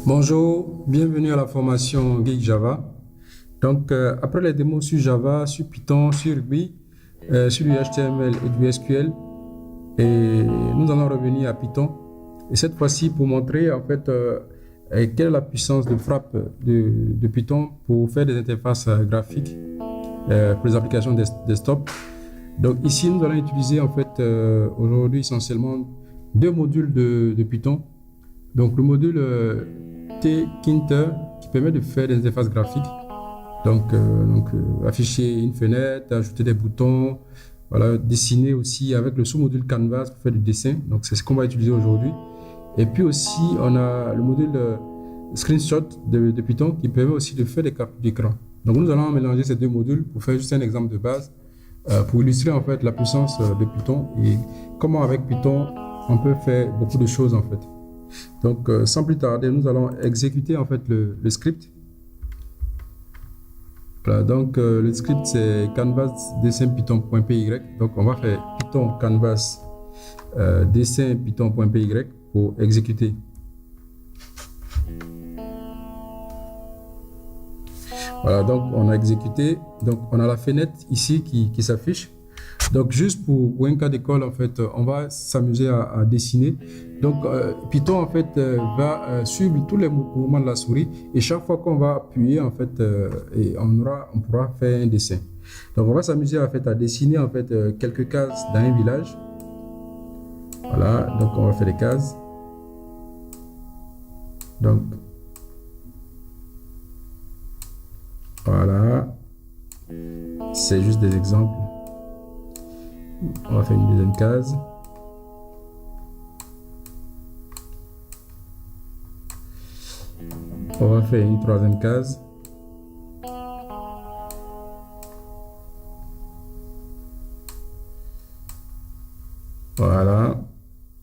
Bonjour, bienvenue à la formation Geek Java. Donc, après les démos sur Java, sur Python, sur Ruby, sur du HTML et du SQL, et nous allons revenir à Python. Et cette fois-ci, pour montrer en fait quelle est la puissance de frappe de Python pour faire des interfaces graphiques pour les applications desktop. Donc ici, nous allons utiliser en fait aujourd'hui essentiellement deux modules de Python. Donc le module Tkinter qui permet de faire des interfaces graphiques. Donc, afficher une fenêtre, ajouter des boutons, voilà, dessiner aussi avec le sous-module Canvas pour faire du dessin. Donc c'est ce qu'on va utiliser aujourd'hui. Et puis aussi, on a le module Screenshot de Python qui permet aussi de faire des captures d'écran. Donc nous allons mélanger ces deux modules pour faire juste un exemple de base pour illustrer en fait la puissance de Python et comment avec Python on peut faire beaucoup de choses en fait. Donc sans plus tarder, nous allons exécuter en fait le script. Voilà, donc le script c'est canvas dessin python.py. Donc on va faire python canvas dessin python.py pour exécuter. Voilà, donc on a exécuté. Donc on a la fenêtre ici qui s'affiche. Donc juste pour un cas d'école en fait, on va s'amuser à dessiner. Donc Python en fait va suivre tous les mouvements de la souris et chaque fois qu'on va appuyer en fait, et on pourra faire un dessin. Donc on va s'amuser en fait à dessiner en fait quelques cases dans un village. Voilà, donc on va faire des cases. Donc voilà, c'est juste des exemples. On va faire une deuxième case. On va faire une troisième case. Voilà.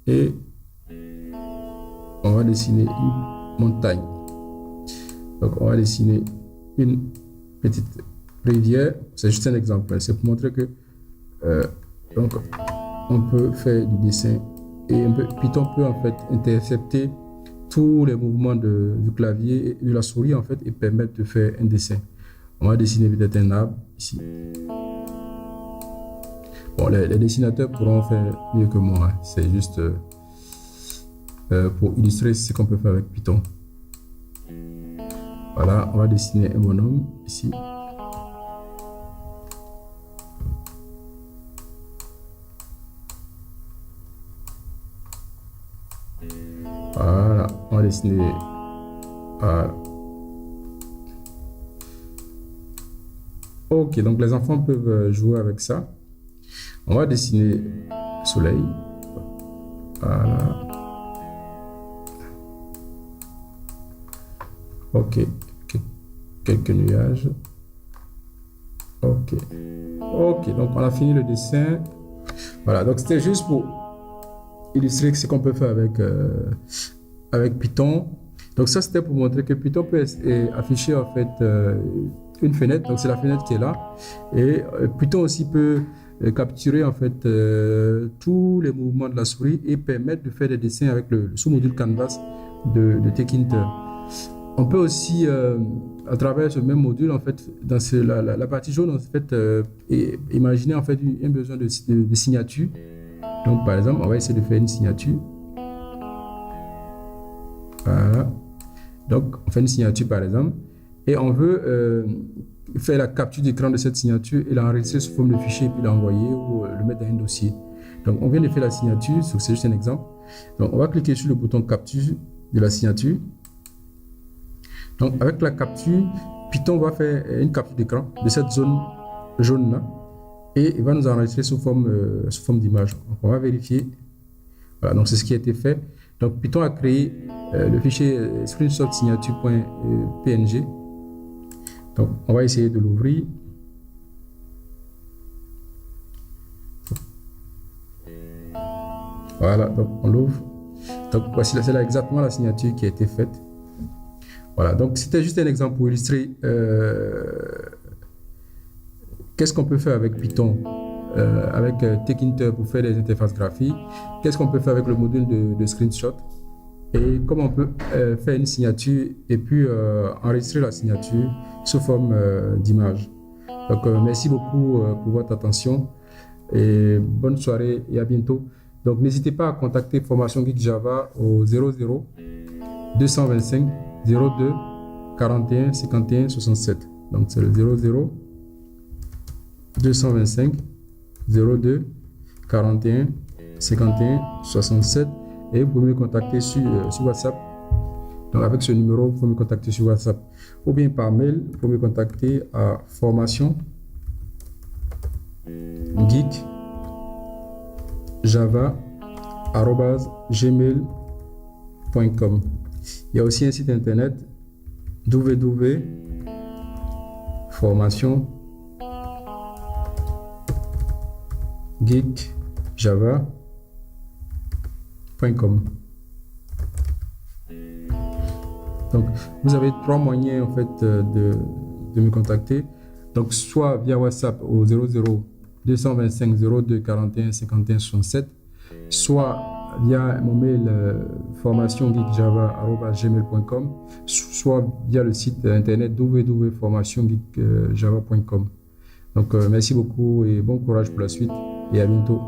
Et on va dessiner une montagne. Donc on va dessiner une petite rivière. C'est juste un exemple. C'est pour montrer que donc on peut faire du dessin et Python peut en fait intercepter tous les mouvements du clavier et de la souris en fait et permettre de faire un dessin. On va dessiner peut-être un arbre ici. Bon, les dessinateurs pourront faire mieux que moi, hein. C'est juste pour illustrer ce qu'on peut faire avec Python. Voilà, on va dessiner un bonhomme ici. Voilà, on va dessiner. Voilà. Ok, donc les enfants peuvent jouer avec ça. On va dessiner le soleil. Voilà. Ok, quelques nuages. Ok. Ok, donc on a fini le dessin. Voilà, donc c'était juste pour illustrer ce qu'on peut faire avec Python. Donc ça c'était pour montrer que Python peut afficher en fait une fenêtre, donc c'est la fenêtre qui est là, et Python aussi peut capturer en fait tous les mouvements de la souris et permettre de faire des dessins avec le sous-module Canvas de Tkinter. On peut aussi à travers ce même module en fait dans la partie jaune en fait imaginer en fait un besoin de signature. Donc, par exemple, on va essayer de faire une signature. Voilà. Donc, on fait une signature, par exemple. Et on veut faire la capture d'écran de cette signature et l'enregistrer sous forme de fichier et puis l'envoyer ou le mettre dans un dossier. Donc, on vient de faire la signature. C'est juste un exemple. Donc, on va cliquer sur le bouton capture de la signature. Donc, avec la capture, Python va faire une capture d'écran de cette zone jaune-là. Et il va nous enregistrer sous forme d'image. Donc, on va vérifier. Voilà, donc c'est ce qui a été fait. Donc, Python a créé le fichier screenshot signature.png. Donc, on va essayer de l'ouvrir. Voilà, donc on l'ouvre. Donc, voici, c'est là exactement la signature qui a été faite. Voilà, donc c'était juste un exemple pour illustrer qu'est-ce qu'on peut faire avec Python, avec Tkinter pour faire des interfaces graphiques. Qu'est-ce qu'on peut faire avec le module de screenshot. et comment on peut faire une signature et puis enregistrer la signature sous forme d'image. Donc, merci beaucoup pour votre attention et bonne soirée et à bientôt. Donc, n'hésitez pas à contacter Formation Geek Java au 00 225 02 41 51 67. Donc, c'est le 00 225 02 41 51 67 et vous pouvez me contacter sur WhatsApp. Donc, avec ce numéro, vous pouvez me contacter sur WhatsApp ou bien par mail. Vous pouvez me contacter à formation geek java@gmail.com. Il y a aussi un site internet www.formationgeekjava.com. Donc, vous avez 3 moyens en fait de me contacter. Donc, soit via WhatsApp au 00 225 02 41 51 67, soit via mon mail formationgeekjava@gmail.com, soit via le site internet www.formationgeekjava.com. Donc, merci beaucoup et bon courage pour la suite et à bientôt.